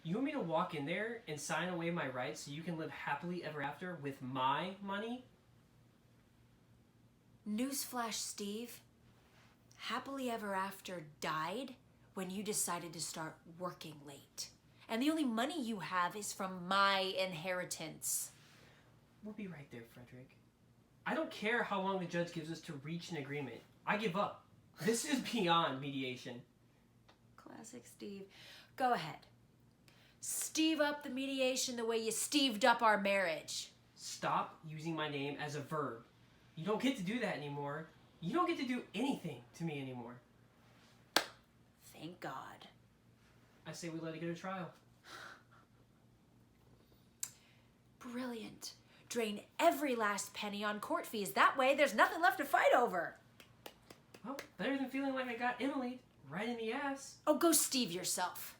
You want me to walk in there and sign away my rights so you can live happily ever after with my money? Newsflash, Steve. Happily ever after died when you decided to start working late. And the only money you have is from my inheritance. We'll be right there, Frederick. I don't care how long the judge gives us to reach an agreement. I give up. This is beyond mediation. Classic Steve. Go ahead. Steve up the mediation the way you steved up our marriage. Stop using my name as a verb. You don't get to do that anymore. You don't get to do anything to me anymore. Thank God. I say we let it go to trial. Brilliant. Drain every last penny on court fees. That way there's nothing left to fight over. Well, better than feeling like I got Emily right in the ass. Oh, go Steve yourself.